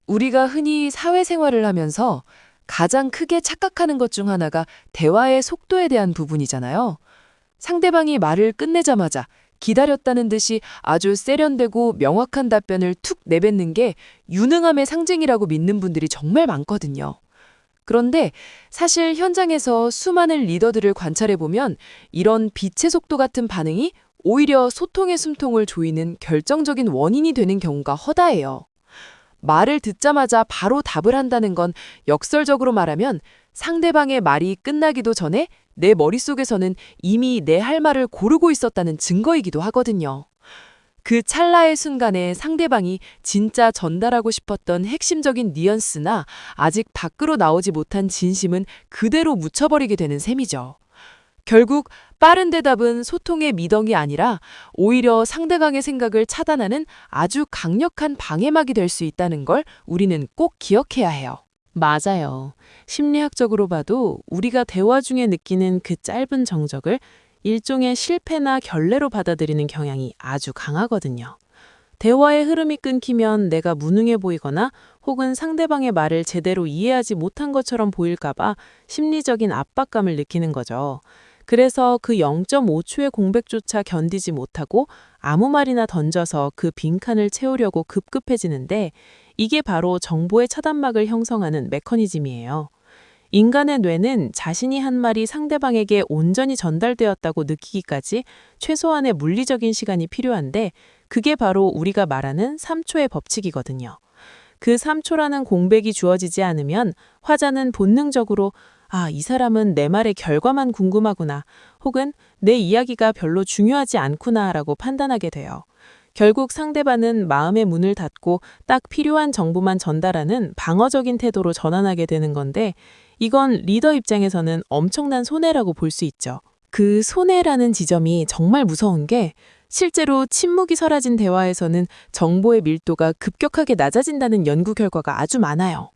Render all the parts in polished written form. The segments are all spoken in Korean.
우리가 흔히 사회생활을 하면서 가장 크게 착각하는 것 중 하나가 대화의 속도에 대한 부분이잖아요. 상대방이 말을 끝내자마자 기다렸다는 듯이 아주 세련되고 명확한 답변을 툭 내뱉는 게 유능함의 상징이라고 믿는 분들이 정말 많거든요. 그런데 사실 현장에서 수많은 리더들을 관찰해보면 이런 빛의 속도 같은 반응이 오히려 소통의 숨통을 조이는 결정적인 원인이 되는 경우가 허다해요. 말을 듣자마자 바로 답을 한다는 건 역설적으로 말하면 상대방의 말이 끝나기도 전에 내 머릿속에서는 이미 내 할 말을 고르고 있었다는 증거이기도 하거든요. 그 찰나의 순간에 상대방이 진짜 전달하고 싶었던 핵심적인 뉘앙스나 아직 밖으로 나오지 못한 진심은 그대로 묻혀버리게 되는 셈이죠. 결국 빠른 대답은 소통의 미덕이 아니라 오히려 상대방의 생각을 차단하는 아주 강력한 방해막이 될 수 있다는 걸 우리는 꼭 기억해야 해요. 맞아요. 심리학적으로 봐도 우리가 대화 중에 느끼는 그 짧은 정적을 일종의 실패나 결례로 받아들이는 경향이 아주 강하거든요. 대화의 흐름이 끊기면 내가 무능해 보이거나 혹은 상대방의 말을 제대로 이해하지 못한 것처럼 보일까봐 심리적인 압박감을 느끼는 거죠. 그래서 그 0.5초의 공백조차 견디지 못하고 아무 말이나 던져서 그 빈칸을 채우려고 급급해지는데 이게 바로 정보의 차단막을 형성하는 메커니즘이에요. 인간의 뇌는 자신이 한 말이 상대방에게 온전히 전달되었다고 느끼기까지 최소한의 물리적인 시간이 필요한데 그게 바로 우리가 말하는 3초의 법칙이거든요. 그 3초라는 공백이 주어지지 않으면 화자는 본능적으로 이 사람은 내 말의 결과만 궁금하구나 혹은 내 이야기가 별로 중요하지 않구나라고 판단하게 돼요. 결국 상대방은 마음의 문을 닫고 딱 필요한 정보만 전달하는 방어적인 태도로 전환하게 되는 건데 이건 리더 입장에서는 엄청난 손해라고 볼 수 있죠. 그 손해라는 지점이 정말 무서운 게 실제로 침묵이 사라진 대화에서는 정보의 밀도가 급격하게 낮아진다는 연구 결과가 아주 많아요.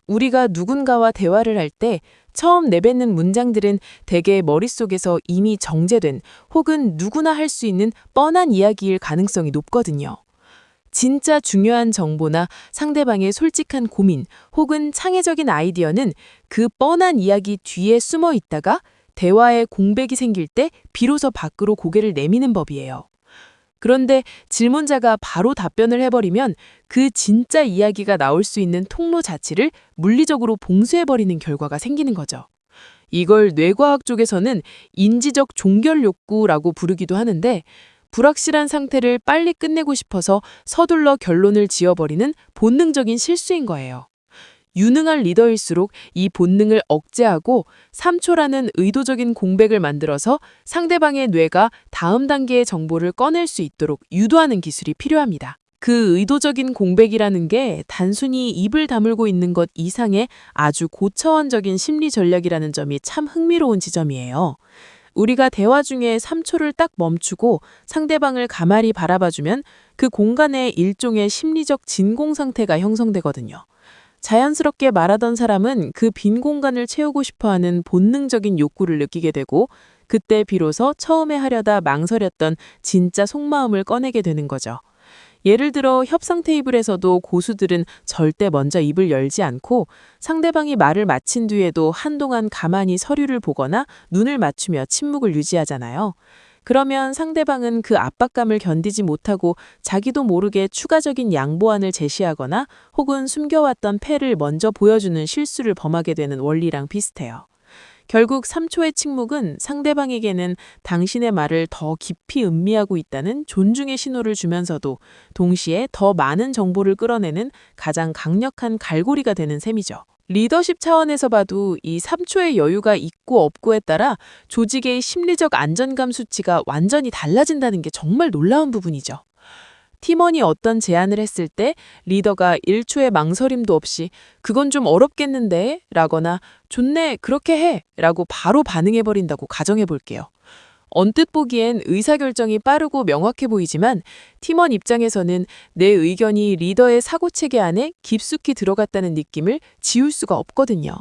우리가 누군가와 대화를 할 때 처음 내뱉는 문장들은 대개 머릿속에서 이미 정제된 혹은 누구나 할 수 있는 뻔한 이야기일 가능성이 높거든요. 진짜 중요한 정보나 상대방의 솔직한 고민 혹은 창의적인 아이디어는 그 뻔한 이야기 뒤에 숨어 있다가 대화에 공백이 생길 때 비로소 밖으로 고개를 내미는 법이에요. 그런데 질문자가 바로 답변을 해버리면 그 진짜 이야기가 나올 수 있는 통로 자체를 물리적으로 봉쇄해버리는 결과가 생기는 거죠. 이걸 뇌과학 쪽에서는 인지적 종결 욕구라고 부르기도 하는데 불확실한 상태를 빨리 끝내고 싶어서 서둘러 결론을 지어버리는 본능적인 실수인 거예요. 유능한 리더일수록 이 본능을 억제하고 3초라는 의도적인 공백을 만들어서 상대방의 뇌가 다음 단계의 정보를 꺼낼 수 있도록 유도하는 기술이 필요합니다. 그 의도적인 공백이라는 게 단순히 입을 다물고 있는 것 이상의 아주 고차원적인 심리 전략이라는 점이 참 흥미로운 지점이에요. 우리가 대화 중에 3초를 딱 멈추고 상대방을 가만히 바라봐주면 그 공간에 일종의 심리적 진공 상태가 형성되거든요. 자연스럽게 말하던 사람은 그 빈 공간을 채우고 싶어하는 본능적인 욕구를 느끼게 되고 그때 비로소 처음에 하려다 망설였던 진짜 속마음을 꺼내게 되는 거죠. 예를 들어 협상 테이블에서도 고수들은 절대 먼저 입을 열지 않고 상대방이 말을 마친 뒤에도 한동안 가만히 서류를 보거나 눈을 맞추며 침묵을 유지하잖아요. 그러면 상대방은 그 압박감을 견디지 못하고 자기도 모르게 추가적인 양보안을 제시하거나 혹은 숨겨왔던 패를 먼저 보여주는 실수를 범하게 되는 원리랑 비슷해요. 결국 3초의 침묵은 상대방에게는 당신의 말을 더 깊이 음미하고 있다는 존중의 신호를 주면서도 동시에 더 많은 정보를 끌어내는 가장 강력한 갈고리가 되는 셈이죠. 리더십 차원에서 봐도 이 3초의 여유가 있고 없고에 따라 조직의 심리적 안전감 수치가 완전히 달라진다는 게 정말 놀라운 부분이죠. 팀원이 어떤 제안을 했을 때 리더가 1초의 망설임도 없이 그건 좀 어렵겠는데? 라거나 좋네, 그렇게 해! 라고 바로 반응해버린다고 가정해 볼게요. 언뜻 보기엔 의사결정이 빠르고 명확해 보이지만 팀원 입장에서는 내 의견이 리더의 사고체계 안에 깊숙이 들어갔다는 느낌을 지울 수가 없거든요.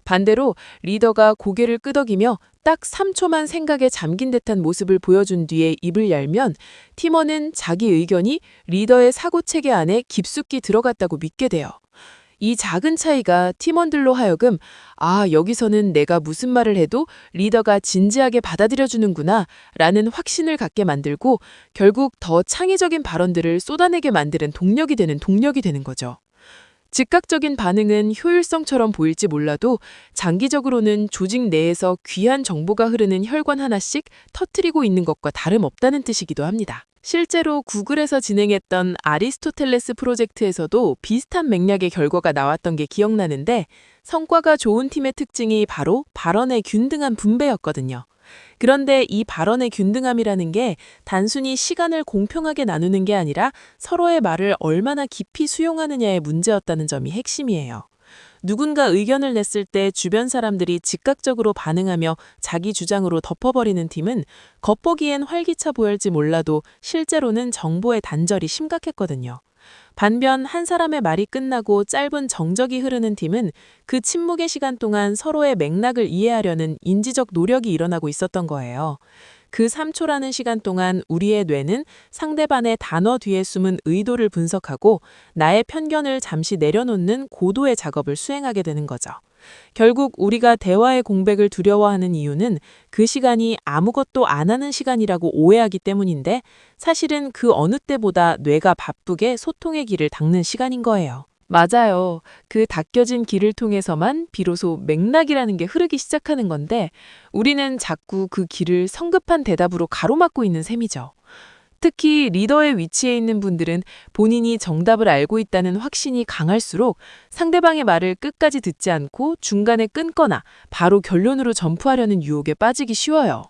반대로 리더가 고개를 끄덕이며 딱 3초만 생각에 잠긴 듯한 모습을 보여준 뒤에 입을 열면 팀원은 자기 의견이 리더의 사고체계 안에 깊숙이 들어갔다고 믿게 돼요. 이 작은 차이가 팀원들로 하여금 여기서는 내가 무슨 말을 해도 리더가 진지하게 받아들여주는구나 라는 확신을 갖게 만들고 결국 더 창의적인 발언들을 쏟아내게 만드는 동력이 되는 거죠. 즉각적인 반응은 효율성처럼 보일지 몰라도 장기적으로는 조직 내에서 귀한 정보가 흐르는 혈관 하나씩 터트리고 있는 것과 다름없다는 뜻이기도 합니다. 실제로 구글에서 진행했던 아리스토텔레스 프로젝트에서도 비슷한 맥락의 결과가 나왔던 게 기억나는데 성과가 좋은 팀의 특징이 바로 발언의 균등한 분배였거든요. 그런데 이 발언의 균등함이라는 게 단순히 시간을 공평하게 나누는 게 아니라 서로의 말을 얼마나 깊이 수용하느냐의 문제였다는 점이 핵심이에요. 누군가 의견을 냈을 때 주변 사람들이 즉각적으로 반응하며 자기 주장으로 덮어버리는 팀은 겉보기엔 활기차 보일지 몰라도 실제로는 정보의 단절이 심각했거든요. 반면 한 사람의 말이 끝나고 짧은 정적이 흐르는 팀은 그 침묵의 시간 동안 서로의 맥락을 이해하려는 인지적 노력이 일어나고 있었던 거예요. 그 3초라는 시간 동안 우리의 뇌는 상대방의 단어 뒤에 숨은 의도를 분석하고 나의 편견을 잠시 내려놓는 고도의 작업을 수행하게 되는 거죠. 결국 우리가 대화의 공백을 두려워하는 이유는 그 시간이 아무것도 안 하는 시간이라고 오해하기 때문인데 사실은 그 어느 때보다 뇌가 바쁘게 소통의 길을 닦는 시간인 거예요. 맞아요. 그 닦여진 길을 통해서만 비로소 맥락이라는 게 흐르기 시작하는 건데 우리는 자꾸 그 길을 성급한 대답으로 가로막고 있는 셈이죠. 특히 리더의 위치에 있는 분들은 본인이 정답을 알고 있다는 확신이 강할수록 상대방의 말을 끝까지 듣지 않고 중간에 끊거나 바로 결론으로 점프하려는 유혹에 빠지기 쉬워요.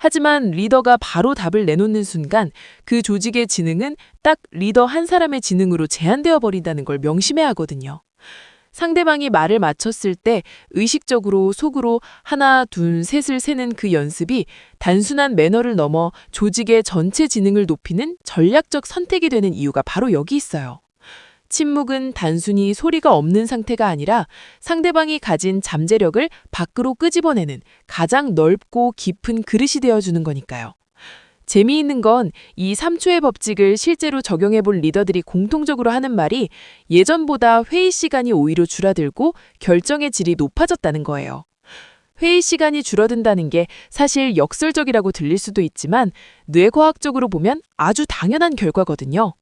하지만 리더가 바로 답을 내놓는 순간 그 조직의 지능은 딱 리더 한 사람의 지능으로 제한되어 버린다는 걸 명심해야 하거든요. 상대방이 말을 마쳤을 때 의식적으로 속으로 하나, 둘, 셋을 세는 그 연습이 단순한 매너를 넘어 조직의 전체 지능을 높이는 전략적 선택이 되는 이유가 바로 여기 있어요. 침묵은 단순히 소리가 없는 상태가 아니라 상대방이 가진 잠재력을 밖으로 끄집어내는 가장 넓고 깊은 그릇이 되어주는 거니까요. 재미있는 건 이 3초의 법칙을 실제로 적용해 본 리더들이 공통적으로 하는 말이 예전보다 회의 시간이 오히려 줄어들고 결정의 질이 높아졌다는 거예요. 회의 시간이 줄어든다는 게 사실 역설적이라고 들릴 수도 있지만 뇌과학적으로 보면 아주 당연한 결과거든요.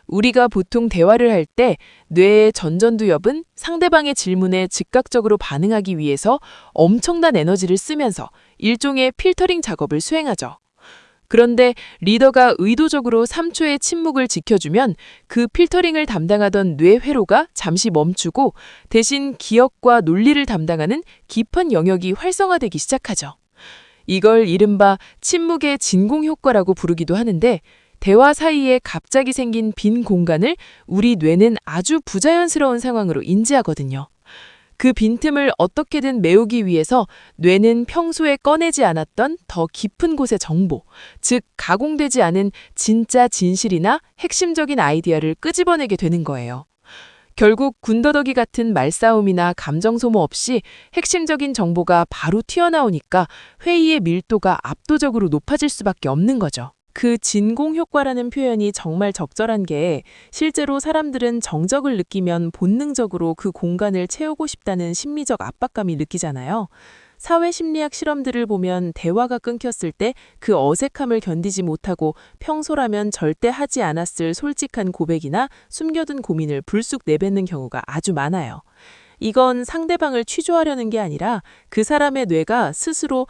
우리가 보통 대화를 할 때 뇌의 전전두엽은 상대방의 질문에 즉각적으로 반응하기 위해서 엄청난 에너지를 쓰면서 일종의 필터링 작업을 수행하죠. 그런데 리더가 의도적으로 3초의 침묵을 지켜주면 그 필터링을 담당하던 뇌 회로가 잠시 멈추고 대신 기억과 논리를 담당하는 깊은 영역이 활성화되기 시작하죠. 이걸 이른바 침묵의 진공 효과라고 부르기도 하는데 대화 사이에 갑자기 생긴 빈 공간을 우리 뇌는 아주 부자연스러운 상황으로 인지하거든요. 그 빈틈을 어떻게든 메우기 위해서 뇌는 평소에 꺼내지 않았던 더 깊은 곳의 정보, 즉 가공되지 않은 진짜 진실이나 핵심적인 아이디어를 끄집어내게 되는 거예요. 결국 군더더기 같은 말싸움이나 감정 소모 없이 핵심적인 정보가 바로 튀어나오니까 회의의 밀도가 압도적으로 높아질 수밖에 없는 거죠. 그 진공 효과라는 표현이 정말 적절한 게 실제로 사람들은 정적을 느끼면 본능적으로 그 공간을 채우고 싶다는 심리적 압박감이 느끼잖아요. 사회심리학 실험들을 보면 대화가 끊겼을 때 그 어색함을 견디지 못하고 평소라면 절대 하지 않았을 솔직한 고백이나 숨겨둔 고민을 불쑥 내뱉는 경우가 아주 많아요. 이건 상대방을 취조하려는 게 아니라 그 사람의 뇌가 스스로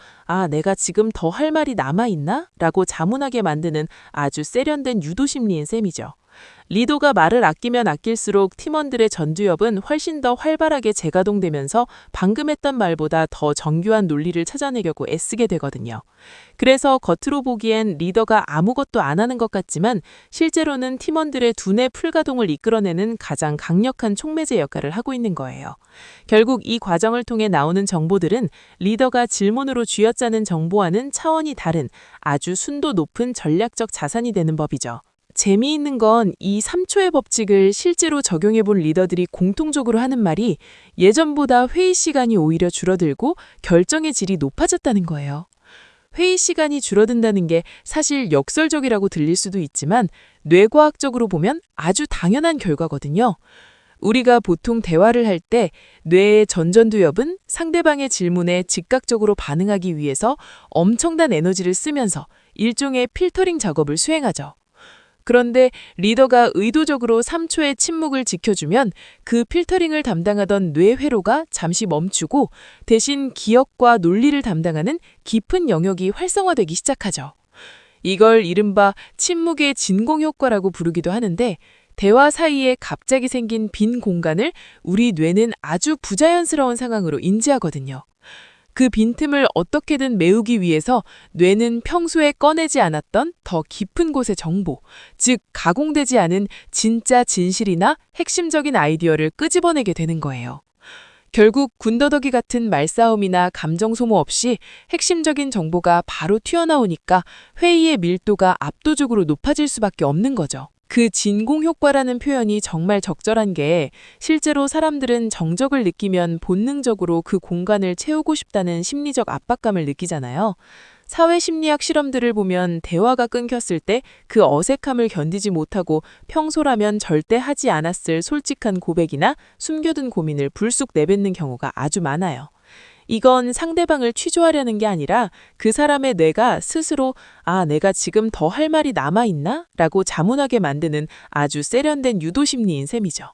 내가 지금 더 할 말이 남아있나? 라고 자문하게 만드는 아주 세련된 유도심리인 셈이죠. 리더가 말을 아끼면 아낄수록 팀원들의 전두엽은 훨씬 더 활발하게 재가동되면서 방금 했던 말보다 더 정교한 논리를 찾아내려고 애쓰게 되거든요. 그래서 겉으로 보기엔 리더가 아무것도 안 하는 것 같지만 실제로는 팀원들의 두뇌 풀가동을 이끌어내는 가장 강력한 촉매제 역할을 하고 있는 거예요. 결국 이 과정을 통해 나오는 정보들은 리더가 질문으로 쥐어짜는 정보와는 차원이 다른 아주 순도 높은 전략적 자산이 되는 법이죠. 재미있는 건 이 3초의 법칙을 실제로 적용해 본 리더들이 공통적으로 하는 말이 예전보다 회의 시간이 오히려 줄어들고 결정의 질이 높아졌다는 거예요. 회의 시간이 줄어든다는 게 사실 역설적이라고 들릴 수도 있지만 뇌과학적으로 보면 아주 당연한 결과거든요. 우리가 보통 대화를 할 때 뇌의 전전두엽은 상대방의 질문에 즉각적으로 반응하기 위해서 엄청난 에너지를 쓰면서 일종의 필터링 작업을 수행하죠. 그런데 리더가 의도적으로 3초의 침묵을 지켜주면 그 필터링을 담당하던 뇌회로가 잠시 멈추고 대신 기억과 논리를 담당하는 깊은 영역이 활성화되기 시작하죠. 이걸 이른바 침묵의 진공 효과라고 부르기도 하는데 대화 사이에 갑자기 생긴 빈 공간을 우리 뇌는 아주 부자연스러운 상황으로 인지하거든요. 그 빈틈을 어떻게든 메우기 위해서 뇌는 평소에 꺼내지 않았던 더 깊은 곳의 정보, 즉 가공되지 않은 진짜 진실이나 핵심적인 아이디어를 끄집어내게 되는 거예요. 결국 군더더기 같은 말싸움이나 감정 소모 없이 핵심적인 정보가 바로 튀어나오니까 회의의 밀도가 압도적으로 높아질 수밖에 없는 거죠. 그 진공 효과라는 표현이 정말 적절한 게 실제로 사람들은 정적을 느끼면 본능적으로 그 공간을 채우고 싶다는 심리적 압박감을 느끼잖아요. 사회심리학 실험들을 보면 대화가 끊겼을 때 그 어색함을 견디지 못하고 평소라면 절대 하지 않았을 솔직한 고백이나 숨겨둔 고민을 불쑥 내뱉는 경우가 아주 많아요. 이건 상대방을 취조하려는 게 아니라 그 사람의 뇌가 스스로 내가 지금 더 할 말이 남아있나? 라고 자문하게 만드는 아주 세련된 유도심리인 셈이죠.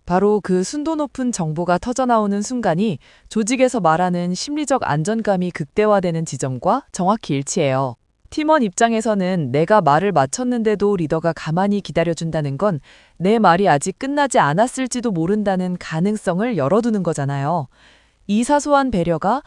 바로 그 순도 높은 정보가 터져나오는 순간이 조직에서 말하는 심리적 안정감이 극대화되는 지점과 정확히 일치해요. 팀원 입장에서는 내가 말을 마쳤는데도 리더가 가만히 기다려준다는 건 내 말이 아직 끝나지 않았을지도 모른다는 가능성을 열어두는 거잖아요. 이 사소한 배려가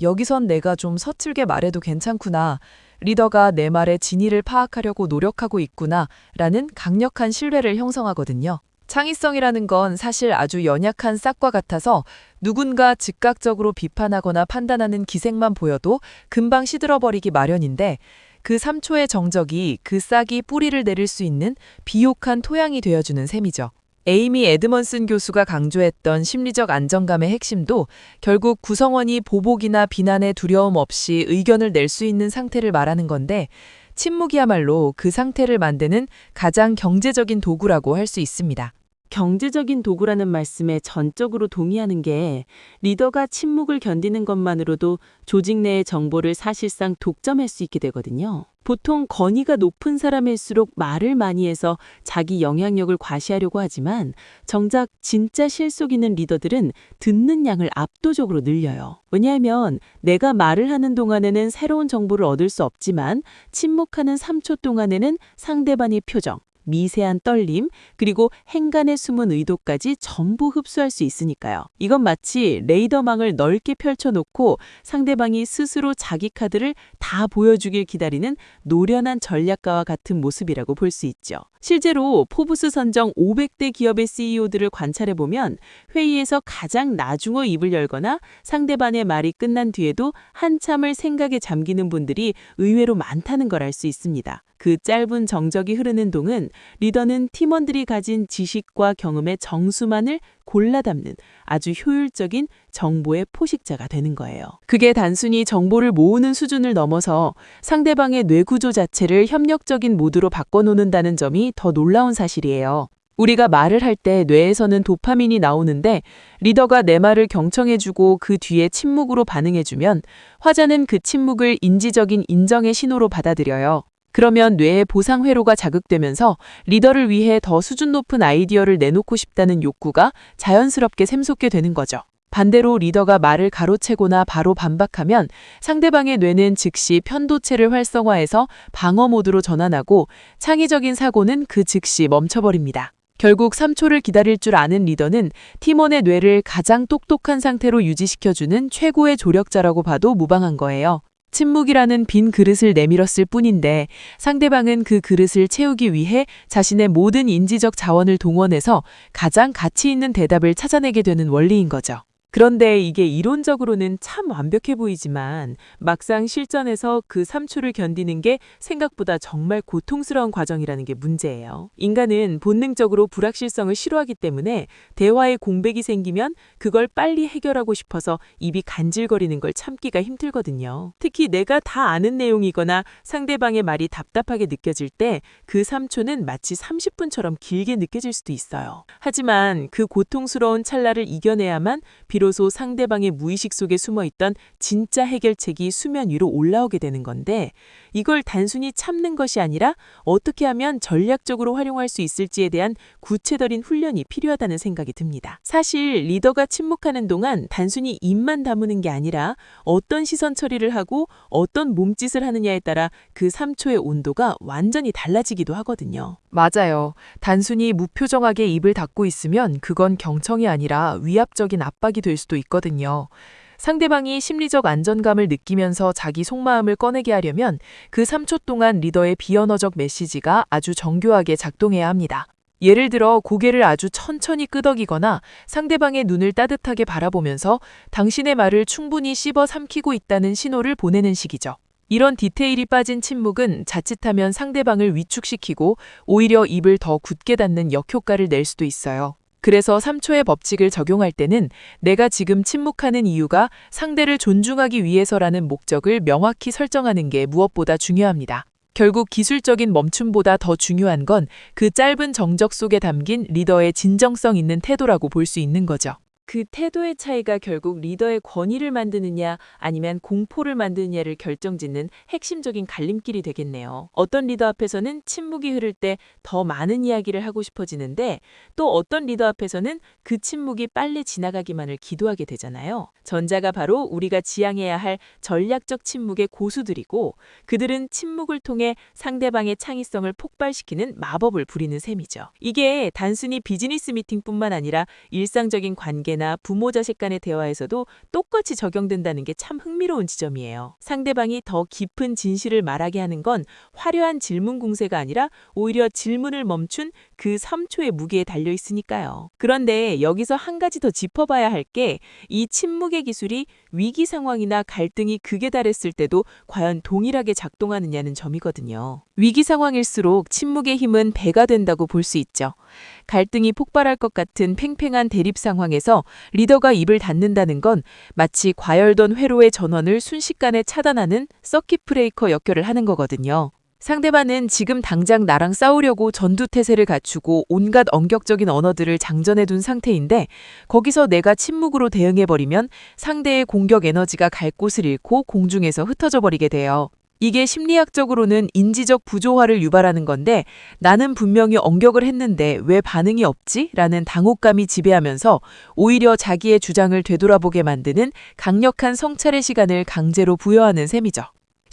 여기선 내가 좀 서툴게 말해도 괜찮구나. 리더가 내 말의 진위를 파악하려고 노력하고 있구나. 라는 강력한 신뢰를 형성하거든요. 창의성이라는 건 사실 아주 연약한 싹과 같아서 누군가 즉각적으로 비판하거나 판단하는 기색만 보여도 금방 시들어버리기 마련인데 그 3초의 정적이 그 싹이 뿌리를 내릴 수 있는 비옥한 토양이 되어주는 셈이죠. 에이미 에드먼슨 교수가 강조했던 심리적 안정감의 핵심도 결국 구성원이 보복이나 비난의 두려움 없이 의견을 낼 수 있는 상태를 말하는 건데 침묵이야말로 그 상태를 만드는 가장 경제적인 도구라고 할 수 있습니다. 경제적인 도구라는 말씀에 전적으로 동의하는 게 리더가 침묵을 견디는 것만으로도 조직 내의 정보를 사실상 독점할 수 있게 되거든요. 보통 권위가 높은 사람일수록 말을 많이 해서 자기 영향력을 과시하려고 하지만 정작 진짜 실속 있는 리더들은 듣는 양을 압도적으로 늘려요. 왜냐하면 내가 말을 하는 동안에는 새로운 정보를 얻을 수 없지만 침묵하는 3초 동안에는 상대방의 표정, 미세한 떨림, 그리고 행간에 숨은 의도까지 전부 흡수할 수 있으니까요. 이건 마치 레이더망을 넓게 펼쳐놓고 상대방이 스스로 자기 카드를 다 보여주길 기다리는 노련한 전략가와 같은 모습이라고 볼 수 있죠. 실제로 포브스 선정 500대 기업의 CEO들을 관찰해보면 회의에서 가장 나중에 입을 열거나 상대방의 말이 끝난 뒤에도 한참을 생각에 잠기는 분들이 의외로 많다는 걸 알 수 있습니다. 그 짧은 정적이 흐르는 동안 리더는 팀원들이 가진 지식과 경험의 정수만을 골라 담는 아주 효율적인 정보의 포식자가 되는 거예요. 그게 단순히 정보를 모으는 수준을 넘어서 상대방의 뇌구조 자체를 협력적인 모드로 바꿔놓는다는 점이 더 놀라운 사실이에요. 우리가 말을 할 때 뇌에서는 도파민이 나오는데 리더가 내 말을 경청해주고 그 뒤에 침묵으로 반응해주면 화자는 그 침묵을 인지적인 인정의 신호로 받아들여요. 그러면 뇌의 보상 회로가 자극되면서 리더를 위해 더 수준 높은 아이디어를 내놓고 싶다는 욕구가 자연스럽게 샘솟게 되는 거죠. 반대로 리더가 말을 가로채거나 바로 반박하면 상대방의 뇌는 즉시 편도체를 활성화해서 방어 모드로 전환하고 창의적인 사고는 그 즉시 멈춰버립니다. 결국 3초를 기다릴 줄 아는 리더는 팀원의 뇌를 가장 똑똑한 상태로 유지시켜주는 최고의 조력자라고 봐도 무방한 거예요. 침묵이라는 빈 그릇을 내밀었을 뿐인데 상대방은 그 그릇을 채우기 위해 자신의 모든 인지적 자원을 동원해서 가장 가치 있는 대답을 찾아내게 되는 원리인 거죠. 그런데 이게 이론적으로는 참 완벽해 보이지만 막상 실전에서 그 3초를 견디는 게 생각보다 정말 고통스러운 과정이라는 게 문제예요. 인간은 본능적으로 불확실성을 싫어하기 때문에 대화에 공백이 생기면 그걸 빨리 해결하고 싶어서 입이 간질거리는 걸 참기가 힘들거든요. 특히 내가 다 아는 내용이거나 상대방의 말이 답답하게 느껴질 때 그 3초는 마치 30분처럼 길게 느껴질 수도 있어요. 하지만 그 고통스러운 찰나를 이겨내야만 비로소 상대방의 무의식 속에 숨어있던 진짜 해결책이 수면 위로 올라오게 되는 건데, 이걸 단순히 참는 것이 아니라 어떻게 하면 전략적으로 활용할 수 있을지에 대한 구체적인 훈련이 필요하다는 생각이 듭니다. 사실 리더가 침묵하는 동안 단순히 입만 다무는 게 아니라 어떤 시선 처리를 하고 어떤 몸짓을 하느냐에 따라 그 3초의 온도가 완전히 달라지기도 하거든요. 맞아요. 단순히 무표정하게 입을 닫고 있으면 그건 경청이 아니라 위압적인 압박이 될 수도 있거든요. 상대방이 심리적 안정감을 느끼면서 자기 속마음을 꺼내게 하려면 그 3초 동안 리더의 비언어적 메시지가 아주 정교하게 작동해야 합니다. 예를 들어 고개를 아주 천천히 끄덕이거나 상대방의 눈을 따뜻하게 바라보면서 당신의 말을 충분히 씹어 삼키고 있다는 신호를 보내는 식이죠. 이런 디테일이 빠진 침묵은 자칫하면 상대방을 위축시키고 오히려 입을 더 굳게 닫는 역효과를 낼 수도 있어요. 그래서 3초의 법칙을 적용할 때는 내가 지금 침묵하는 이유가 상대를 존중하기 위해서라는 목적을 명확히 설정하는 게 무엇보다 중요합니다. 결국 기술적인 멈춤보다 더 중요한 건 그 짧은 정적 속에 담긴 리더의 진정성 있는 태도라고 볼 수 있는 거죠. 그 태도의 차이가 결국 리더의 권위를 만드느냐 아니면 공포를 만드느냐를 결정짓는 핵심적인 갈림길이 되겠네요. 어떤 리더 앞에서는 침묵이 흐를 때 더 많은 이야기를 하고 싶어지는데, 또 어떤 리더 앞에서는 그 침묵이 빨리 지나가기만을 기도하게 되잖아요. 전자가 바로 우리가 지향해야 할 전략적 침묵의 고수들이고, 그들은 침묵을 통해 상대방의 창의성을 폭발시키는 마법을 부리는 셈이죠. 이게 단순히 비즈니스 미팅뿐만 아니라 일상적인 관계나 부모 자식 간의 대화에서도 똑같이 적용된다는 게 참 흥미로운 지점이에요. 상대방이 더 깊은 진실을 말하게 하는 건 화려한 질문 공세가 아니라 오히려 질문을 멈춘 그 3초의 무게에 달려 있으니까요. 그런데 여기서 한 가지 더 짚어봐야 할 게, 이 침묵의 기술이 위기 상황이나 갈등이 극에 달했을 때도 과연 동일하게 작동하느냐는 점이거든요. 위기 상황일수록 침묵의 힘은 배가 된다고 볼 수 있죠. 갈등이 폭발할 것 같은 팽팽한 대립 상황에서 리더가 입을 닫는다는 건 마치 과열된 회로의 전원을 순식간에 차단하는 서킷 브레이커 역할을 하는 거거든요. 상대방은 지금 당장 나랑 싸우려고 전투태세를 갖추고 온갖 언격적인 언어들을 장전해둔 상태인데, 거기서 내가 침묵으로 대응해버리면 상대의 공격 에너지가 갈 곳을 잃고 공중에서 흩어져 버리게 돼요. 이게 심리학적으로는 인지적 부조화를 유발하는 건데, 나는 분명히 언격을 했는데 왜 반응이 없지? 라는 당혹감이 지배하면서 오히려 자기의 주장을 되돌아보게 만드는 강력한 성찰의 시간을 강제로 부여하는 셈이죠.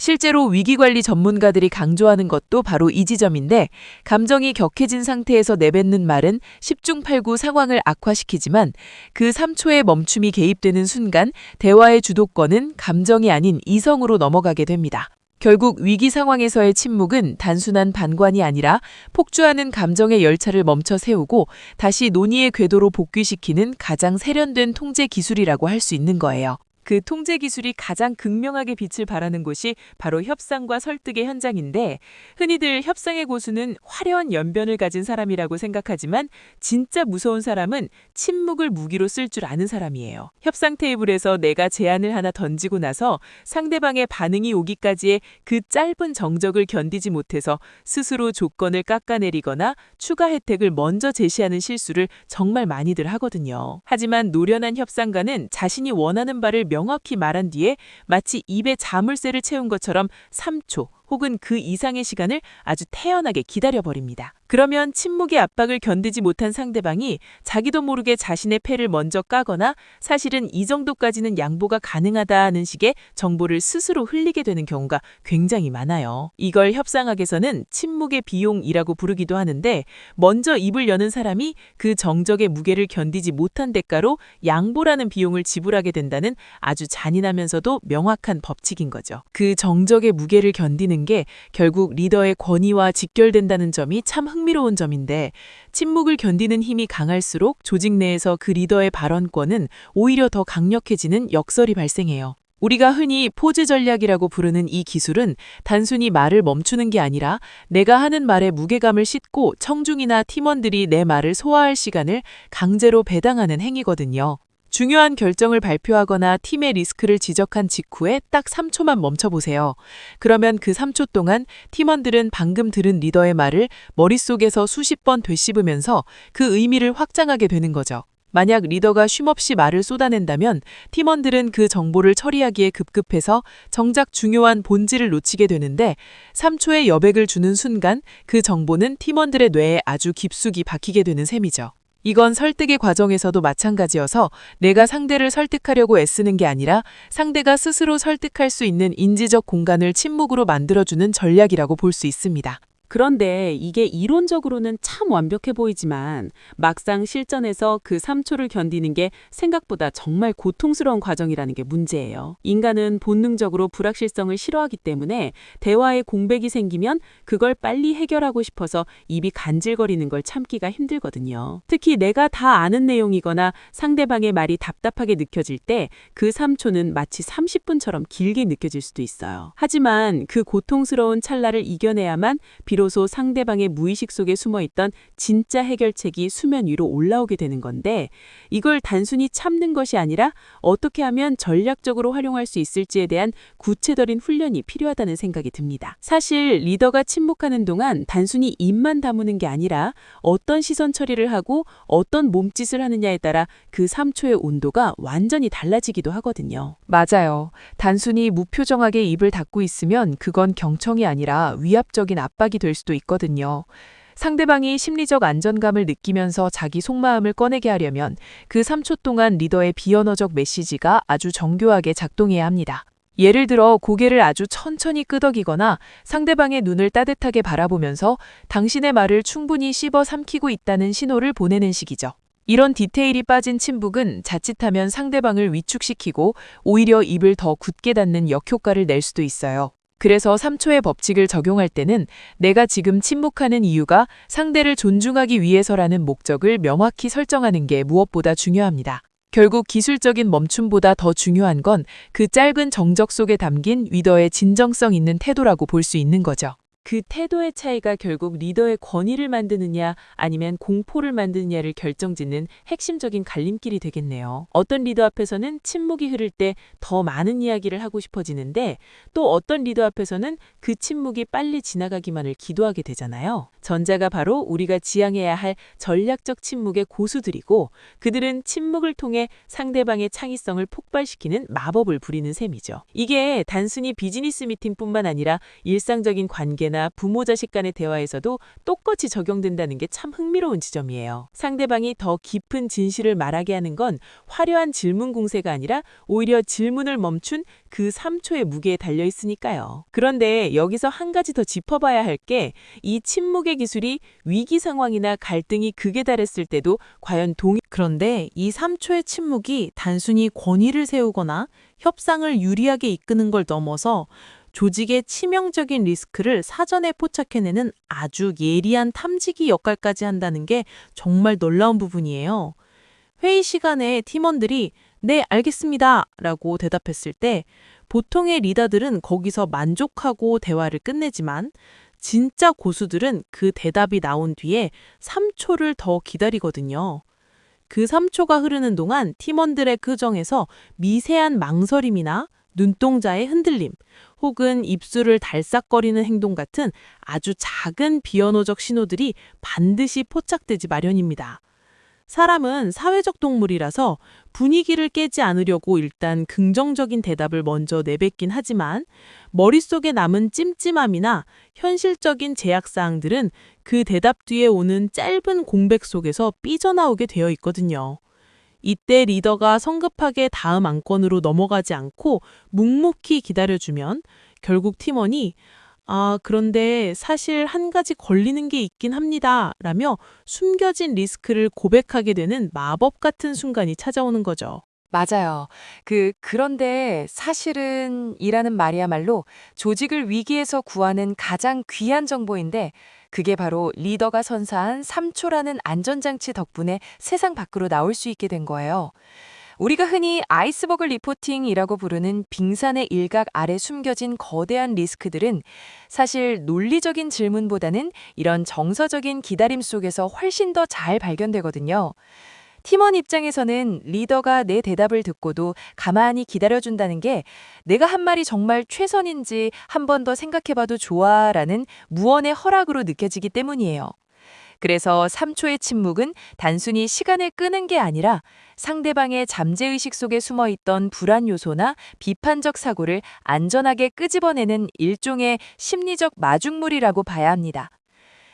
실제로 위기관리 전문가들이 강조하는 것도 바로 이 지점인데, 감정이 격해진 상태에서 내뱉는 말은 10중 8구 상황을 악화시키지만 그 3초의 멈춤이 개입되는 순간 대화의 주도권은 감정이 아닌 이성으로 넘어가게 됩니다. 결국 위기 상황에서의 침묵은 단순한 반관이 아니라 폭주하는 감정의 열차를 멈춰 세우고 다시 논의의 궤도로 복귀시키는 가장 세련된 통제 기술이라고 할 수 있는 거예요. 그 통제 기술이 가장 극명하게 빛을 발하는 곳이 바로 협상과 설득의 현장인데, 흔히들 협상의 고수는 화려한 연변을 가진 사람이라고 생각하지만 진짜 무서운 사람은 침묵을 무기로 쓸 줄 아는 사람이에요. 협상 테이블에서 내가 제안을 하나 던지고 나서 상대방의 반응이 오기까지의 그 짧은 정적을 견디지 못해서 스스로 조건을 깎아내리거나 추가 혜택을 먼저 제시하는 실수를 정말 많이들 하거든요. 하지만 노련한 협상가는 자신이 원하는 바를 명확히 말한 뒤에 마치 입에 자물쇠를 채운 것처럼 3초 혹은 그 이상의 시간을 아주 태연하게 기다려버립니다. 그러면 침묵의 압박을 견디지 못한 상대방이 자기도 모르게 자신의 패를 먼저 까거나 사실은 이 정도까지는 양보가 가능하다는 식의 정보를 스스로 흘리게 되는 경우가 굉장히 많아요. 이걸 협상학에서는 침묵의 비용이라고 부르기도 하는데, 먼저 입을 여는 사람이 그 정적의 무게를 견디지 못한 대가로 양보라는 비용을 지불하게 된다는 아주 잔인하면서도 명확한 법칙인 거죠. 그 정적의 무게를 견디는 느끼는 게 결국 리더의 권위와 직결된다는 점이 참 흥미로운 점인데, 침묵을 견디는 힘이 강할수록 조직 내에서 그 리더의 발언권은 오히려 더 강력해지는 역설이 발생해요. 우리가 흔히 포즈 전략이라고 부르는 이 기술은 단순히 말을 멈추는 게 아니라 내가 하는 말에 무게감을 싣고 청중이나 팀원들이 내 말을 소화할 시간을 강제로 배당하는 행위거든요. 중요한 결정을 발표하거나 팀의 리스크를 지적한 직후에 딱 3초만 멈춰보세요. 그러면 그 3초 동안 팀원들은 방금 들은 리더의 말을 머릿속에서 수십 번 되씹으면서 그 의미를 확장하게 되는 거죠. 만약 리더가 쉼없이 말을 쏟아낸다면 팀원들은 그 정보를 처리하기에 급급해서 정작 중요한 본질을 놓치게 되는데, 3초의 여백을 주는 순간 그 정보는 팀원들의 뇌에 아주 깊숙이 박히게 되는 셈이죠. 이건 설득의 과정에서도 마찬가지여서 내가 상대를 설득하려고 애쓰는 게 아니라 상대가 스스로 설득할 수 있는 인지적 공간을 침묵으로 만들어주는 전략이라고 볼 수 있습니다. 그런데 이게 이론적으로는 참 완벽해 보이지만 막상 실전에서 그 3초를 견디는 게 생각보다 정말 고통스러운 과정이라는 게 문제예요. 인간은 본능적으로 불확실성을 싫어하기 때문에 대화에 공백이 생기면 그걸 빨리 해결하고 싶어서 입이 간질거리는 걸 참기가 힘들거든요. 특히 내가 다 아는 내용이거나 상대방의 말이 답답하게 느껴질 때 그 3초는 마치 30분처럼 길게 느껴질 수도 있어요. 하지만 그 고통스러운 찰나를 이겨내야만 비로소 상대방의 무의식 속에 숨어있던 진짜 해결책이 수면 위로 올라오게 되는 건데, 이걸 단순히 참는 것이 아니라 어떻게 하면 전략적으로 활용할 수 있을지에 대한 구체적인 훈련이 필요하다는 생각이 듭니다. 사실 리더가 침묵하는 동안 단순히 입만 다무는 게 아니라 어떤 시선 처리를 하고 어떤 몸짓을 하느냐에 따라 그 3초의 온도가 완전히 달라지기도 하거든요. 맞아요. 단순히 무표정하게 입을 닫고 있으면 그건 경청이 아니라 위압적인 압박이 될 수도 있거든요. 상대방이 심리적 안정감을 느끼면서 자기 속마음을 꺼내게 하려면 그 3초 동안 리더의 비언어적 메시지가 아주 정교하게 작동해야 합니다. 예를 들어 고개를 아주 천천히 끄덕이거나 상대방의 눈을 따뜻하게 바라보면서 당신의 말을 충분히 씹어 삼키고 있다는 신호를 보내는 식이죠. 이런 디테일이 빠진 침묵은 자칫하면 상대방을 위축시키고 오히려 입을 더 굳게 닫는 역효과를 낼 수도 있어요. 그래서 3초의 법칙을 적용할 때는 내가 지금 침묵하는 이유가 상대를 존중하기 위해서라는 목적을 명확히 설정하는 게 무엇보다 중요합니다. 결국 기술적인 멈춤보다 더 중요한 건 그 짧은 정적 속에 담긴 리더의 진정성 있는 태도라고 볼 수 있는 거죠. 그 태도의 차이가 결국 리더의 권위를 만드느냐 아니면 공포를 만드느냐를 결정짓는 핵심적인 갈림길이 되겠네요. 어떤 리더 앞에서는 침묵이 흐를 때 더 많은 이야기를 하고 싶어지는데, 또 어떤 리더 앞에서는 그 침묵이 빨리 지나가기만을 기도하게 되잖아요. 전자가 바로 우리가 지향해야 할 전략적 침묵의 고수들이고, 그들은 침묵을 통해 상대방의 창의성을 폭발시키는 마법을 부리는 셈이죠. 이게 단순히 비즈니스 미팅뿐만 아니라 일상적인 관계나 부모 자식 간의 대화에서도 똑같이 적용된다는 게 참 흥미로운 지점이에요. 상대방이 더 깊은 진실을 말하게 하는 건 화려한 질문 공세가 아니라 오히려 질문을 멈춘 그 3초의 무게에 달려 있으니까요. 그런데 여기서 한 가지 더 짚어봐야 할 게, 이 침묵의 기술이 위기 상황이나 갈등이 극에 달했을 때도 과연 그런데 이 3초의 침묵이 단순히 권위를 세우거나 협상을 유리하게 이끄는 걸 넘어서 조직의 치명적인 리스크를 사전에 포착해내는 아주 예리한 탐지기 역할까지 한다는 게 정말 놀라운 부분이에요. 회의 시간에 팀원들이 네, 알겠습니다 라고 대답했을 때 보통의 리더들은 거기서 만족하고 대화를 끝내지만, 진짜 고수들은 그 대답이 나온 뒤에 3초를 더 기다리거든요. 그 3초가 흐르는 동안 팀원들의 표정에서 미세한 망설임이나 눈동자의 흔들림, 혹은 입술을 달싹거리는 행동 같은 아주 작은 비언어적 신호들이 반드시 포착되지 마련입니다. 사람은 사회적 동물이라서 분위기를 깨지 않으려고 일단 긍정적인 대답을 먼저 내뱉긴 하지만, 머릿속에 남은 찜찜함이나 현실적인 제약사항들은 그 대답 뒤에 오는 짧은 공백 속에서 삐져나오게 되어 있거든요. 이때 리더가 성급하게 다음 안건으로 넘어가지 않고 묵묵히 기다려주면 결국 팀원이 그런데 사실 한 가지 걸리는 게 있긴 합니다 라며 숨겨진 리스크를 고백하게 되는 마법 같은 순간이 찾아오는 거죠. 맞아요. 그런데 사실은 이라는 말이야말로 조직을 위기에서 구하는 가장 귀한 정보인데 그게 바로 리더가 선사한 3초라는 안전장치 덕분에 세상 밖으로 나올 수 있게 된 거예요. 우리가 흔히 아이스버그 리포팅이라고 부르는 빙산의 일각 아래 숨겨진 거대한 리스크들은 사실 논리적인 질문보다는 이런 정서적인 기다림 속에서 훨씬 더 잘 발견되거든요. 팀원 입장에서는 리더가 내 대답을 듣고도 가만히 기다려준다는 게 내가 한 말이 정말 최선인지 한 번 더 생각해봐도 좋아라는 무언의 허락으로 느껴지기 때문이에요. 그래서 3초의 침묵은 단순히 시간을 끄는 게 아니라 상대방의 잠재의식 속에 숨어있던 불안 요소나 비판적 사고를 안전하게 끄집어내는 일종의 심리적 마중물이라고 봐야 합니다.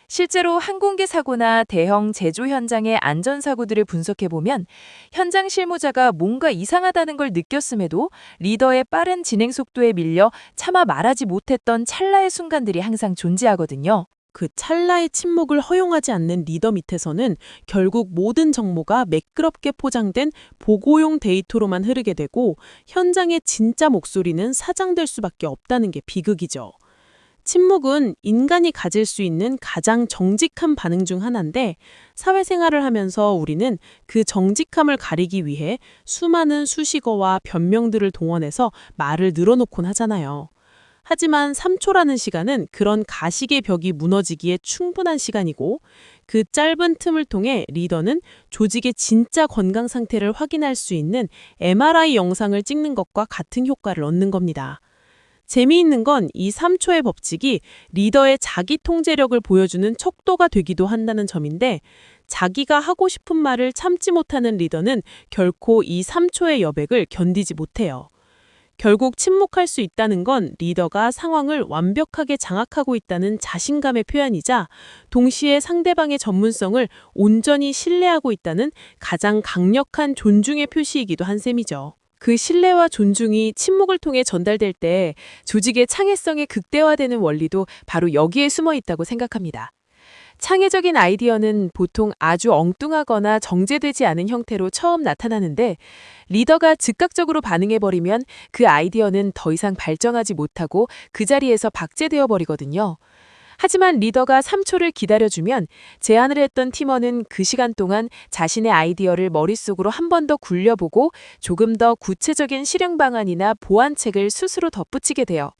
실제로 항공기 사고나 대형 제조 현장의 안전사고들을 분석해보면 현장 실무자가 뭔가 이상하다는 걸 느꼈음에도 리더의 빠른 진행 속도에 밀려 차마 말하지 못했던 찰나의 순간들이 항상 존재하거든요. 그 찰나의 침묵을 허용하지 않는 리더 밑에서는 결국 모든 정보가 매끄럽게 포장된 보고용 데이터로만 흐르게 되고 현장의 진짜 목소리는 사장될 수밖에 없다는 게 비극이죠. 침묵은 인간이 가질 수 있는 가장 정직한 반응 중 하나인데 사회생활을 하면서 우리는 그 정직함을 가리기 위해 수많은 수식어와 변명들을 동원해서 말을 늘어놓곤 하잖아요. 하지만 3초라는 시간은 그런 가식의 벽이 무너지기에 충분한 시간이고 그 짧은 틈을 통해 리더는 조직의 진짜 건강 상태를 확인할 수 있는 MRI 영상을 찍는 것과 같은 효과를 얻는 겁니다. 재미있는 건 이 3초의 법칙이 리더의 자기 통제력을 보여주는 척도가 되기도 한다는 점인데 자기가 하고 싶은 말을 참지 못하는 리더는 결코 이 3초의 여백을 견디지 못해요. 결국 침묵할 수 있다는 건 리더가 상황을 완벽하게 장악하고 있다는 자신감의 표현이자 동시에 상대방의 전문성을 온전히 신뢰하고 있다는 가장 강력한 존중의 표시이기도 한 셈이죠. 그 신뢰와 존중이 침묵을 통해 전달될 때 조직의 창의성이 극대화되는 원리도 바로 여기에 숨어 있다고 생각합니다. 창의적인 아이디어는 보통 아주 엉뚱하거나 정제되지 않은 형태로 처음 나타나는데 리더가 즉각적으로 반응해버리면 그 아이디어는 더 이상 발전하지 못하고 그 자리에서 박제되어 버리거든요. 하지만 리더가 3초를 기다려주면 제안을 했던 팀원은 그 시간 동안 자신의 아이디어를 머릿속으로 한 번 더 굴려보고 조금 더 구체적인 실행 방안이나 보완책을 스스로 덧붙이게 돼요.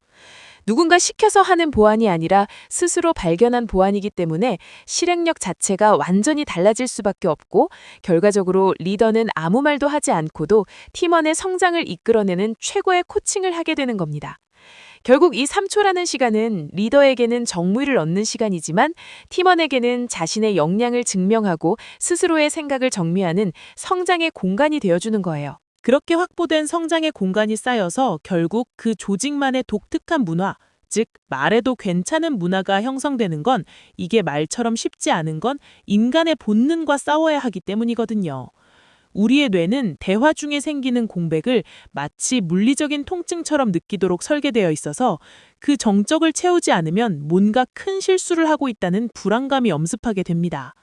누군가 시켜서 하는 보완이 아니라 스스로 발견한 보완이기 때문에 실행력 자체가 완전히 달라질 수밖에 없고 결과적으로 리더는 아무 말도 하지 않고도 팀원의 성장을 이끌어내는 최고의 코칭을 하게 되는 겁니다. 결국 이 3초라는 시간은 리더에게는 정보를 얻는 시간이지만 팀원에게는 자신의 역량을 증명하고 스스로의 생각을 정리하는 성장의 공간이 되어주는 거예요. 그렇게 확보된 성장의 공간이 쌓여서 결국 그 조직만의 독특한 문화, 즉 말해도 괜찮은 문화가 형성되는 건 이게 말처럼 쉽지 않은 건 인간의 본능과 싸워야 하기 때문이거든요. 우리의 뇌는 대화 중에 생기는 공백을 마치 물리적인 통증처럼 느끼도록 설계되어 있어서 그 정적을 채우지 않으면 뭔가 큰 실수를 하고 있다는 불안감이 엄습하게 됩니다.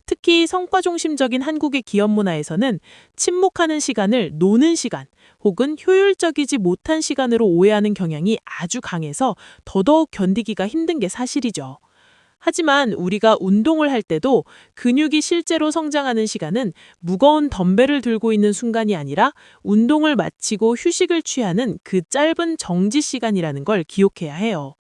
특히 성과 중심적인 한국의 기업 문화에서는 침묵하는 시간을 노는 시간 혹은 효율적이지 못한 시간으로 오해하는 경향이 아주 강해서 더더욱 견디기가 힘든 게 사실이죠. 하지만 우리가 운동을 할 때도 근육이 실제로 성장하는 시간은 무거운 덤벨을 들고 있는 순간이 아니라 운동을 마치고 휴식을 취하는 그 짧은 정지 시간이라는 걸 기억해야 해요.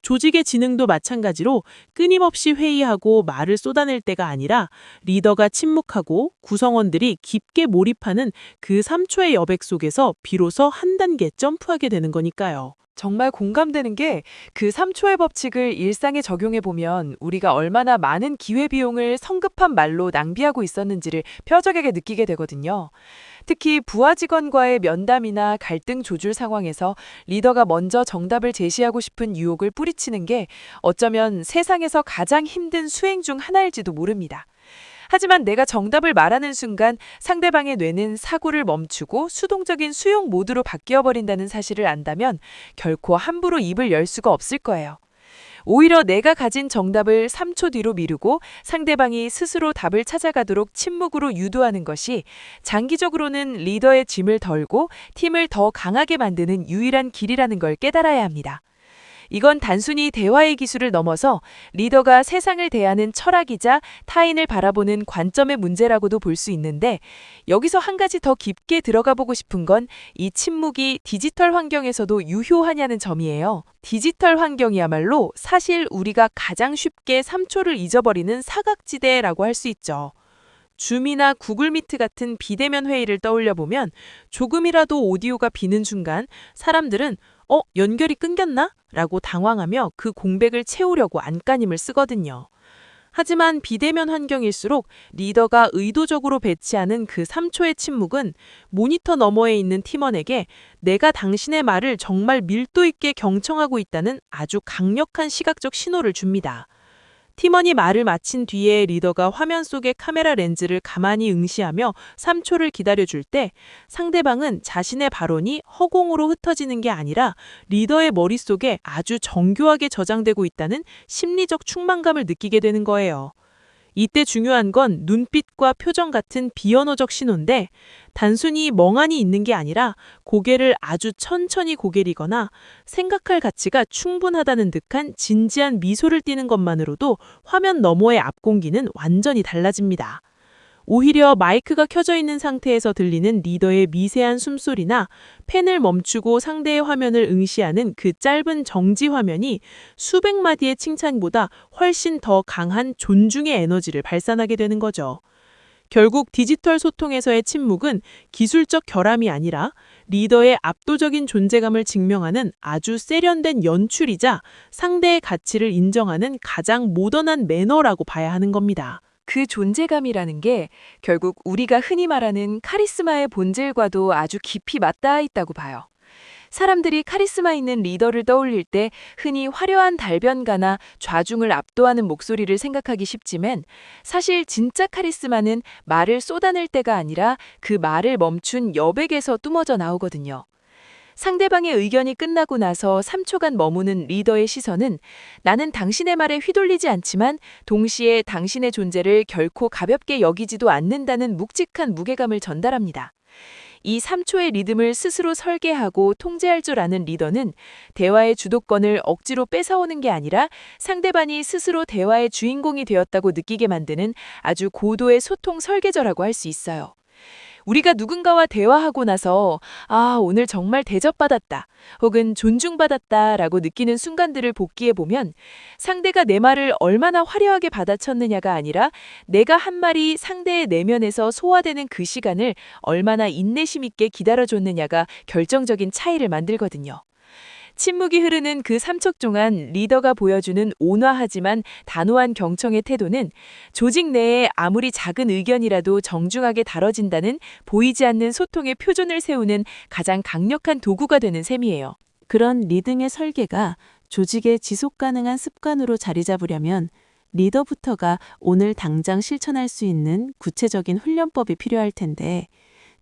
조직의 지능도 마찬가지로 끊임없이 회의하고 말을 쏟아낼 때가 아니라 리더가 침묵하고 구성원들이 깊게 몰입하는 그 3초의 여백 속에서 비로소 한 단계 점프하게 되는 거니까요. 정말 공감되는 게 그 3초의 법칙을 일상에 적용해 보면 우리가 얼마나 많은 기회비용을 성급한 말로 낭비하고 있었는지를 뼈저리게 느끼게 되거든요. 특히 부하 직원과의 면담이나 갈등 조절 상황에서 리더가 먼저 정답을 제시하고 싶은 유혹을 뿌리치는 게 어쩌면 세상에서 가장 힘든 수행 중 하나일지도 모릅니다. 하지만 내가 정답을 말하는 순간 상대방의 뇌는 사고를 멈추고 수동적인 수용 모드로 바뀌어 버린다는 사실을 안다면 결코 함부로 입을 열 수가 없을 거예요. 오히려 내가 가진 정답을 3초 뒤로 미루고 상대방이 스스로 답을 찾아가도록 침묵으로 유도하는 것이 장기적으로는 리더의 짐을 덜고 팀을 더 강하게 만드는 유일한 길이라는 걸 깨달아야 합니다. 이건 단순히 대화의 기술을 넘어서 리더가 세상을 대하는 철학이자 타인을 바라보는 관점의 문제라고도 볼 수 있는데, 여기서 한 가지 더 깊게 들어가 보고 싶은 건 이 침묵이 디지털 환경에서도 유효하냐는 점이에요. 디지털 환경이야말로 사실 우리가 가장 쉽게 3초를 잊어버리는 사각지대라고 할 수 있죠. 줌이나 구글 미트 같은 비대면 회의를 떠올려 보면 조금이라도 오디오가 비는 순간 사람들은 연결이 끊겼나? 라고 당황하며 그 공백을 채우려고 안간힘을 쓰거든요. 하지만 비대면 환경일수록 리더가 의도적으로 배치하는 그 3초의 침묵은 모니터 너머에 있는 팀원에게 내가 당신의 말을 정말 밀도 있게 경청하고 있다는 아주 강력한 시각적 신호를 줍니다. 팀원이 말을 마친 뒤에 리더가 화면 속의 카메라 렌즈를 가만히 응시하며 3초를 기다려줄 때 상대방은 자신의 발언이 허공으로 흩어지는 게 아니라 리더의 머릿속에 아주 정교하게 저장되고 있다는 심리적 충만감을 느끼게 되는 거예요. 이때 중요한 건 눈빛과 표정 같은 비언어적 신호인데, 단순히 멍하니 있는 게 아니라 고개를 아주 천천히 고개리거나 생각할 가치가 충분하다는 듯한 진지한 미소를 띠는 것만으로도 화면 너머의 앞공기는 완전히 달라집니다. 오히려 마이크가 켜져 있는 상태에서 들리는 리더의 미세한 숨소리나 펜을 멈추고 상대의 화면을 응시하는 그 짧은 정지 화면이 수백 마디의 칭찬보다 훨씬 더 강한 존중의 에너지를 발산하게 되는 거죠. 결국 디지털 소통에서의 침묵은 기술적 결함이 아니라 리더의 압도적인 존재감을 증명하는 아주 세련된 연출이자 상대의 가치를 인정하는 가장 모던한 매너라고 봐야 하는 겁니다. 그 존재감이라는 게 결국 우리가 흔히 말하는 카리스마의 본질과도 아주 깊이 맞닿아 있다고 봐요. 사람들이 카리스마 있는 리더를 떠올릴 때 흔히 화려한 달변가나 좌중을 압도하는 목소리를 생각하기 쉽지만, 사실 진짜 카리스마는 말을 쏟아낼 때가 아니라 그 말을 멈춘 여백에서 뿜어져 나오거든요. 상대방의 의견이 끝나고 나서 3초간 머무는 리더의 시선은 나는 당신의 말에 휘둘리지 않지만 동시에 당신의 존재를 결코 가볍게 여기지도 않는다는 묵직한 무게감을 전달합니다. 이 3초의 리듬을 스스로 설계하고 통제할 줄 아는 리더는 대화의 주도권을 억지로 뺏어오는 게 아니라 상대방이 스스로 대화의 주인공이 되었다고 느끼게 만드는 아주 고도의 소통 설계자라고 할 수 있어요. 우리가 누군가와 대화하고 나서 오늘 정말 대접받았다 혹은 존중받았다라고 느끼는 순간들을 복기해보면 상대가 내 말을 얼마나 화려하게 받아쳤느냐가 아니라 내가 한 말이 상대의 내면에서 소화되는 그 시간을 얼마나 인내심 있게 기다려줬느냐가 결정적인 차이를 만들거든요. 침묵이 흐르는 그 3초 동안 리더가 보여주는 온화하지만 단호한 경청의 태도는 조직 내에 아무리 작은 의견이라도 정중하게 다뤄진다는 보이지 않는 소통의 표준을 세우는 가장 강력한 도구가 되는 셈이에요. 그런 리듬의 설계가 조직의 지속 가능한 습관으로 자리 잡으려면 리더부터가 오늘 당장 실천할 수 있는 구체적인 훈련법이 필요할 텐데,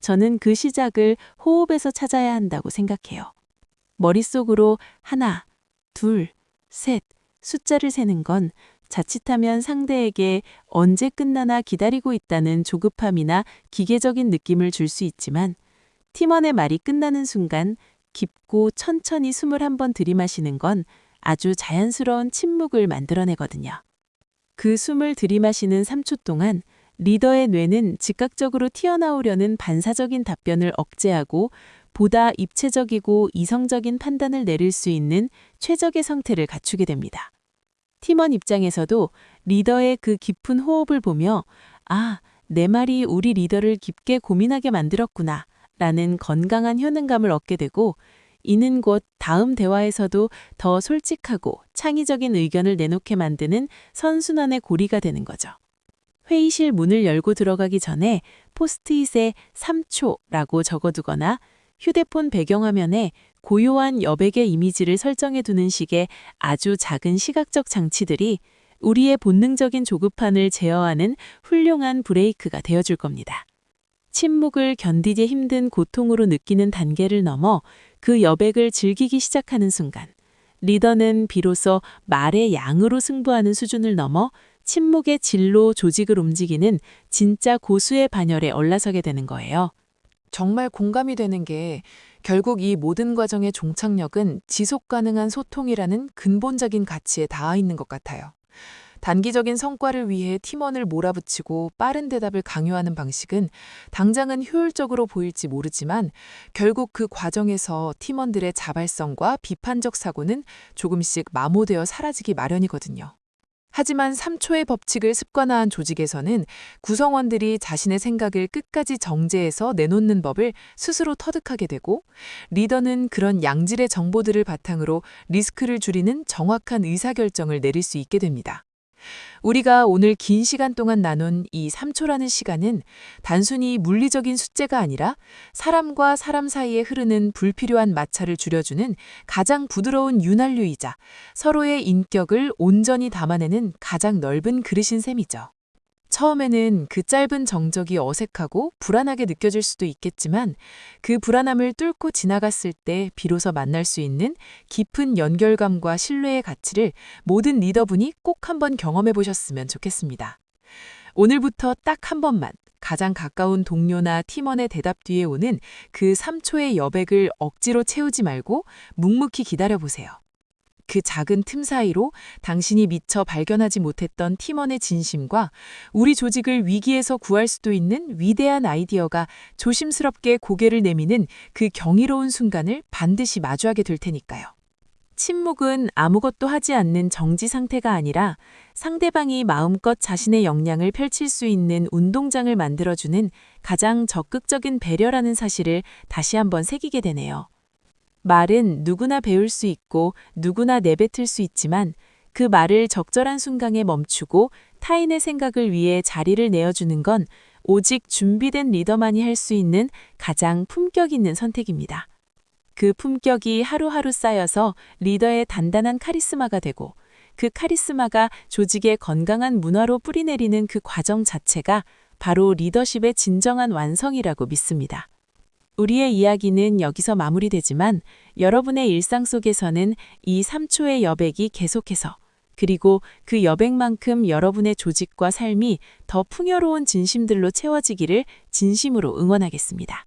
저는 그 시작을 호흡에서 찾아야 한다고 생각해요. 머릿속으로 하나, 둘, 셋 숫자를 세는 건 자칫하면 상대에게 언제 끝나나 기다리고 있다는 조급함이나 기계적인 느낌을 줄 수 있지만, 팀원의 말이 끝나는 순간 깊고 천천히 숨을 한번 들이마시는 건 아주 자연스러운 침묵을 만들어내거든요. 그 숨을 들이마시는 3초 동안 리더의 뇌는 즉각적으로 튀어나오려는 반사적인 답변을 억제하고 보다 입체적이고 이성적인 판단을 내릴 수 있는 최적의 상태를 갖추게 됩니다. 팀원 입장에서도 리더의 그 깊은 호흡을 보며 내 말이 우리 리더를 깊게 고민하게 만들었구나 라는 건강한 효능감을 얻게 되고, 이는 곧 다음 대화에서도 더 솔직하고 창의적인 의견을 내놓게 만드는 선순환의 고리가 되는 거죠. 회의실 문을 열고 들어가기 전에 포스트잇에 3초라고 적어두거나 휴대폰 배경화면에 고요한 여백의 이미지를 설정해두는 식의 아주 작은 시각적 장치들이 우리의 본능적인 조급함을 제어하는 훌륭한 브레이크가 되어줄 겁니다. 침묵을 견디기 힘든 고통으로 느끼는 단계를 넘어 그 여백을 즐기기 시작하는 순간, 리더는 비로소 말의 양으로 승부하는 수준을 넘어 침묵의 질로 조직을 움직이는 진짜 고수의 반열에 올라서게 되는 거예요. 정말 공감이 되는 게 결국 이 모든 과정의 종착역은 지속 가능한 소통이라는 근본적인 가치에 닿아 있는 것 같아요. 단기적인 성과를 위해 팀원을 몰아붙이고 빠른 대답을 강요하는 방식은 당장은 효율적으로 보일지 모르지만 결국 그 과정에서 팀원들의 자발성과 비판적 사고는 조금씩 마모되어 사라지기 마련이거든요. 하지만 3초의 법칙을 습관화한 조직에서는 구성원들이 자신의 생각을 끝까지 정제해서 내놓는 법을 스스로 터득하게 되고, 리더는 그런 양질의 정보들을 바탕으로 리스크를 줄이는 정확한 의사결정을 내릴 수 있게 됩니다. 우리가 오늘 긴 시간 동안 나눈 이 3초라는 시간은 단순히 물리적인 숫자가 아니라 사람과 사람 사이에 흐르는 불필요한 마찰을 줄여주는 가장 부드러운 윤활유이자 서로의 인격을 온전히 담아내는 가장 넓은 그릇인 셈이죠. 처음에는 그 짧은 정적이 어색하고 불안하게 느껴질 수도 있겠지만 그 불안함을 뚫고 지나갔을 때 비로소 만날 수 있는 깊은 연결감과 신뢰의 가치를 모든 리더분이 꼭 한번 경험해 보셨으면 좋겠습니다. 오늘부터 딱 한 번만 가장 가까운 동료나 팀원의 대답 뒤에 오는 그 3초의 여백을 억지로 채우지 말고 묵묵히 기다려 보세요. 그 작은 틈 사이로 당신이 미처 발견하지 못했던 팀원의 진심과 우리 조직을 위기에서 구할 수도 있는 위대한 아이디어가 조심스럽게 고개를 내미는 그 경이로운 순간을 반드시 마주하게 될 테니까요. 침묵은 아무것도 하지 않는 정지 상태가 아니라 상대방이 마음껏 자신의 역량을 펼칠 수 있는 운동장을 만들어주는 가장 적극적인 배려라는 사실을 다시 한번 새기게 되네요. 말은 누구나 배울 수 있고 누구나 내뱉을 수 있지만 그 말을 적절한 순간에 멈추고 타인의 생각을 위해 자리를 내어주는 건 오직 준비된 리더만이 할 수 있는 가장 품격 있는 선택입니다. 그 품격이 하루하루 쌓여서 리더의 단단한 카리스마가 되고 그 카리스마가 조직의 건강한 문화로 뿌리내리는 그 과정 자체가 바로 리더십의 진정한 완성이라고 믿습니다. 우리의 이야기는 여기서 마무리되지만 여러분의 일상 속에서는 이 3초의 여백이 계속해서 그리고 그 여백만큼 여러분의 조직과 삶이 더 풍요로운 진심들로 채워지기를 진심으로 응원하겠습니다.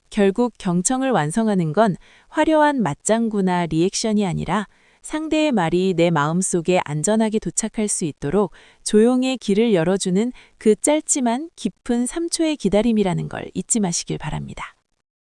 결국 경청을 완성하는 건 화려한 맞장구나 리액션이 아니라 상대의 말이 내 마음속에 안전하게 도착할 수 있도록 조용히 길을 열어주는 그 짧지만 깊은 3초의 기다림이라는 걸 잊지 마시길 바랍니다.